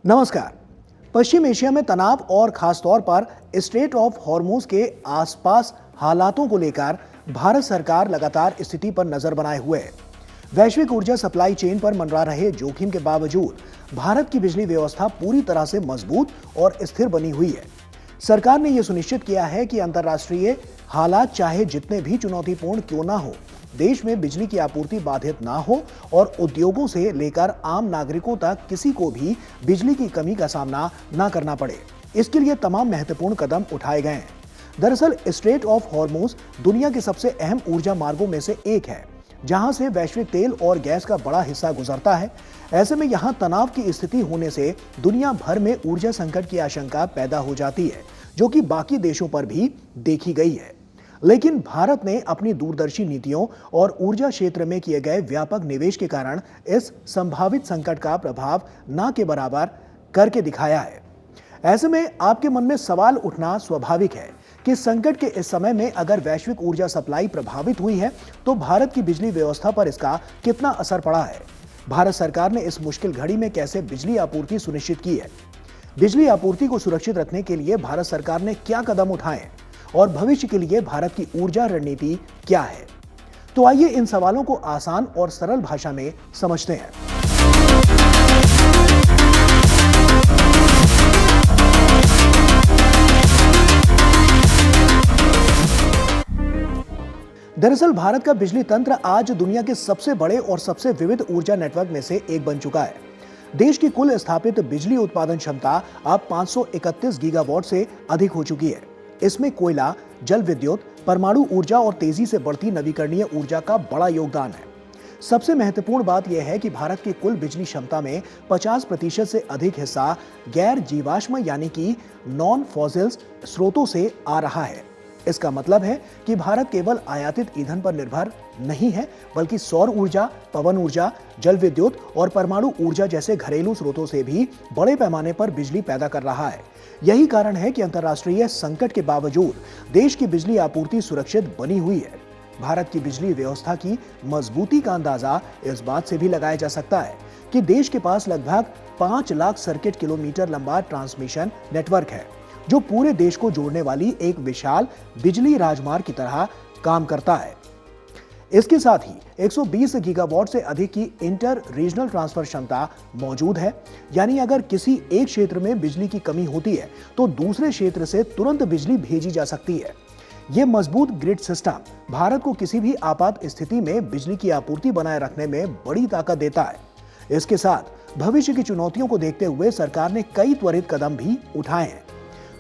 नमस्कार। पश्चिम एशिया में तनाव और खासतौर पर स्ट्रेट ऑफ हॉर्मुज के आसपास हालातों को लेकर भारत सरकार लगातार स्थिति पर नजर बनाए हुए है। वैश्विक ऊर्जा सप्लाई चेन पर मंडरा रहे जोखिम के बावजूद भारत की बिजली व्यवस्था पूरी तरह से मजबूत और स्थिर बनी हुई है। सरकार ने यह सुनिश्चित किया है कि अंतर्राष्ट्रीय हालात चाहे जितने भी चुनौतीपूर्ण क्यों ना हो, देश में बिजली की आपूर्ति बाधित ना हो और उद्योगों से लेकर आम नागरिकों तक किसी को भी बिजली की कमी का सामना ना करना पड़े। इसके लिए तमाम महत्वपूर्ण कदम उठाए गए हैं। दरअसल स्ट्रेट ऑफ हॉर्मुज दुनिया के सबसे अहम ऊर्जा मार्गों में से एक है, जहां से वैश्विक तेल और गैस का बड़ा हिस्सा गुजरता है। ऐसे में यहां तनाव की स्थिति होने से दुनिया भर में ऊर्जा संकट की आशंका पैदा हो जाती है, जो कि बाकी देशों पर भी देखी गई है। लेकिन भारत ने अपनी दूरदर्शी नीतियों और ऊर्जा क्षेत्र में किए गए व्यापक निवेश के कारण इस संभावित संकट का प्रभाव ना के बराबर करके दिखाया है। ऐसे में आपके मन में सवाल उठना स्वाभाविक है कि संकट के इस समय में अगर वैश्विक ऊर्जा सप्लाई प्रभावित हुई है तो भारत की बिजली व्यवस्था पर इसका कितना असर पड़ा है। भारत सरकार ने इस मुश्किल घड़ी में कैसे बिजली आपूर्ति सुनिश्चित की है, बिजली आपूर्ति को सुरक्षित रखने के लिए भारत सरकार ने क्या कदम उठाए और भविष्य के लिए भारत की ऊर्जा रणनीति क्या है। तो आइए इन सवालों को आसान और सरल भाषा में समझते हैं। दरअसल भारत का बिजली तंत्र आज दुनिया के सबसे बड़े और सबसे विविध ऊर्जा नेटवर्क में से एक बन चुका है। देश की कुल स्थापित बिजली उत्पादन क्षमता अब 531 गीगावाट से अधिक हो चुकी है। इसमें कोयला, जल विद्युत, परमाणु ऊर्जा और तेजी से बढ़ती नवीकरणीय ऊर्जा का बड़ा योगदान है। सबसे महत्वपूर्ण बात यह है कि भारत की कुल बिजली क्षमता में 50% से अधिक हिस्सा गैर जीवाश्म यानी कि नॉन फॉसिल्स स्रोतों से आ रहा है। इसका मतलब है कि भारत केवल आयातित ईंधन पर निर्भर नहीं है, बल्कि सौर ऊर्जा, पवन ऊर्जा, जल विद्युत और परमाणु ऊर्जा जैसे घरेलू स्रोतों से भी बड़े पैमाने पर बिजली पैदा कर रहा है। यही कारण है कि अंतर्राष्ट्रीय संकट के बावजूद देश की बिजली आपूर्ति सुरक्षित बनी हुई है। भारत की बिजली व्यवस्था की मजबूती का अंदाजा इस बात से भी लगाया जा सकता है कि देश के पास लगभग 5 लाख सर्किट किलोमीटर लंबा ट्रांसमिशन नेटवर्क है, जो पूरे देश को जोड़ने वाली एक विशाल बिजली राजमार्ग की तरह काम करता है। इसके साथ ही 120 गीगावाट से अधिक की इंटर रीजनल ट्रांसफर क्षमता मौजूद है, यानी अगर किसी एक क्षेत्र में बिजली की कमी होती है तो दूसरे क्षेत्र से तुरंत बिजली भेजी जा सकती है। यह मजबूत ग्रिड सिस्टम भारत को किसी भी आपात स्थिति में बिजली की आपूर्ति बनाए रखने में बड़ी ताकत देता है। इसके साथ भविष्य की चुनौतियों को देखते हुए सरकार ने कई त्वरित कदम भी उठाए हैं।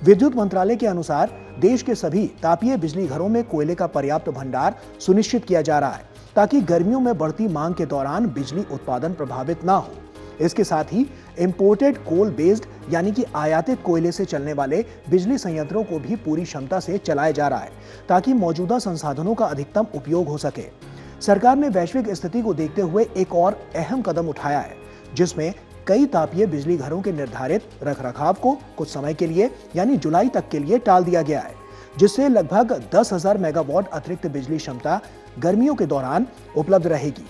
विद्युत मंत्रालय के अनुसार देश के सभी तापीय बिजली घरों में कोयले का पर्याप्त भंडार सुनिश्चित किया जा रहा है, ताकि गर्मियों में बढ़ती मांग के दौरान बिजली उत्पादन प्रभावित ना हो। इसके साथ ही इंपोर्टेड कोल बेस्ड यानी कि आयातित कोयले से चलने वाले बिजली संयंत्रों को भी पूरी क्षमता से चलाया जा रहा है, ताकि मौजूदा संसाधनों का अधिकतम उपयोग हो सके। सरकार ने वैश्विक स्थिति को देखते हुए एक और अहम कदम उठाया है, जिसमें कई तापीय बिजली घरों के निर्धारित रखरखाव को कुछ समय के लिए यानी जुलाई तक के लिए टाल दिया गया है, जिससे लगभग 10,000 मेगावाट अतिरिक्त बिजली क्षमता गर्मियों के दौरान उपलब्ध रहेगी।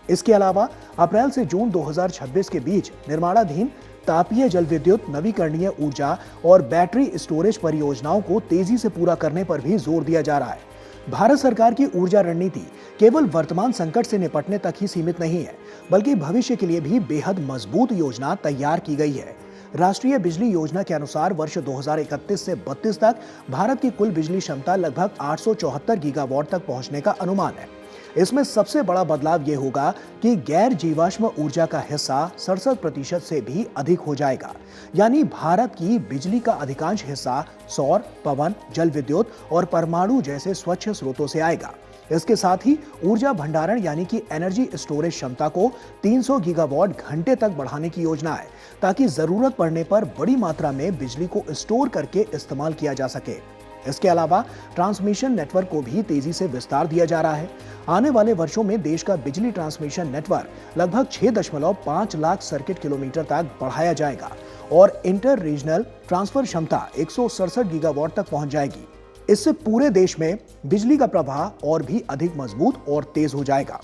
इसके अलावा अप्रैल से जून 2026 के बीच निर्माणाधीन तापीय जल विद्युत, नवीकरणीय ऊर्जा और बैटरी स्टोरेज परियोजनाओं को तेजी से पूरा करने पर भी जोर दिया जा रहा है। भारत सरकार की ऊर्जा रणनीति केवल वर्तमान संकट से निपटने तक ही सीमित नहीं है, बल्कि भविष्य के लिए भी बेहद मजबूत योजना तैयार की गई है। राष्ट्रीय बिजली योजना के अनुसार वर्ष 2031 से 32 तक भारत की कुल बिजली क्षमता लगभग 874 गीगावाट तक पहुंचने का अनुमान है। इसमें सबसे बड़ा बदलाव यह होगा कि गैर जीवाश्म ऊर्जा का हिस्सा 67% से भी अधिक हो जाएगा, यानी भारत की बिजली का अधिकांश हिस्सा सौर, पवन, जल विद्युत और परमाणु जैसे स्वच्छ स्रोतों से आएगा। इसके साथ ही ऊर्जा भंडारण यानी कि एनर्जी स्टोरेज क्षमता को 300 गीगावाट घंटे तक बढ़ाने की योजना है, ताकि जरूरत पड़ने पर बड़ी मात्रा में बिजली को स्टोर करके इस्तेमाल किया जा सके। इसके अलावा ट्रांसमिशन नेटवर्क को भी तेजी से विस्तार दिया जा रहा है। आने वाले वर्षों में देश का बिजली ट्रांसमिशन नेटवर्क लगभग 6.5 लाख सर्किट किलोमीटर तक बढ़ाया जाएगा और इंटर रीजनल ट्रांसफर क्षमता 167 गीगावाट तक पहुंच जाएगी। इससे पूरे देश में बिजली का प्रवाह और भी अधिक मजबूत और तेज हो जाएगा।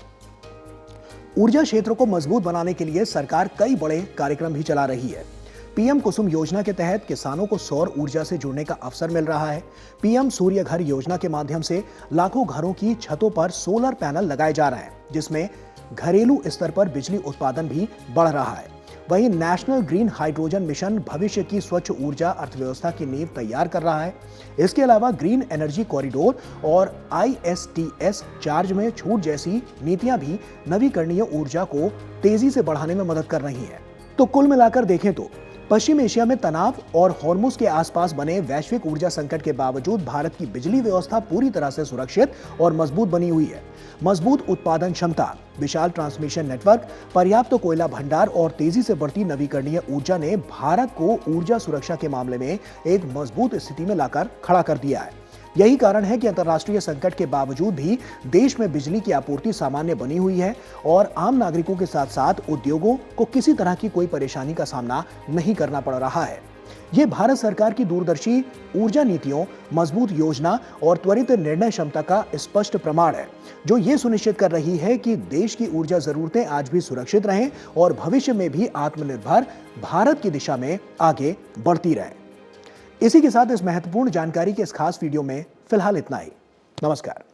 ऊर्जा क्षेत्र को मजबूत बनाने के लिए सरकार कई बड़े कार्यक्रम भी चला रही है। पीएम कुसुम योजना के तहत किसानों को सौर ऊर्जा से जुड़ने का अवसर मिल रहा है। पीएम सूर्य घर योजना के माध्यम से लाखों घरों की छतों पर सोलर पैनल लगाए जा रहे हैं, जिसमें घरेलू स्तर पर बिजली उत्पादन भी बढ़ रहा है। वहीं नेशनल ग्रीन हाइड्रोजन मिशन भविष्य की स्वच्छ ऊर्जा अर्थव्यवस्था की नींव तैयार कर रहा है। इसके अलावा ग्रीन एनर्जी कॉरिडोर और ISTS चार्ज में छूट जैसी नीतियां भी नवीकरणीय ऊर्जा को तेजी से बढ़ाने में मदद कर रही हैं। तो कुल मिलाकर देखें तो पश्चिम एशिया में तनाव और हॉर्मुज के आसपास बने वैश्विक ऊर्जा संकट के बावजूद भारत की बिजली व्यवस्था पूरी तरह से सुरक्षित और मजबूत बनी हुई है। मजबूत उत्पादन क्षमता, विशाल ट्रांसमिशन नेटवर्क, पर्याप्त कोयला भंडार और तेजी से बढ़ती नवीकरणीय ऊर्जा ने भारत को ऊर्जा सुरक्षा के मामले में एक मजबूत स्थिति में लाकर खड़ा कर दिया है। यही कारण है कि अंतर्राष्ट्रीय संकट के बावजूद भी देश में बिजली की आपूर्ति सामान्य बनी हुई है और आम नागरिकों के साथ साथ उद्योगों को किसी तरह की कोई परेशानी का सामना नहीं करना पड़ रहा है। ये भारत सरकार की दूरदर्शी ऊर्जा नीतियों, मजबूत योजना और त्वरित निर्णय क्षमता का स्पष्ट प्रमाण है, जो ये सुनिश्चित कर रही है कि देश की ऊर्जा जरूरतें आज भी सुरक्षित रहें और भविष्य में भी आत्मनिर्भर भारत की दिशा में आगे बढ़ती रहें। इसी के साथ इस महत्वपूर्ण जानकारी के इस खास वीडियो में फिलहाल इतना ही। नमस्कार।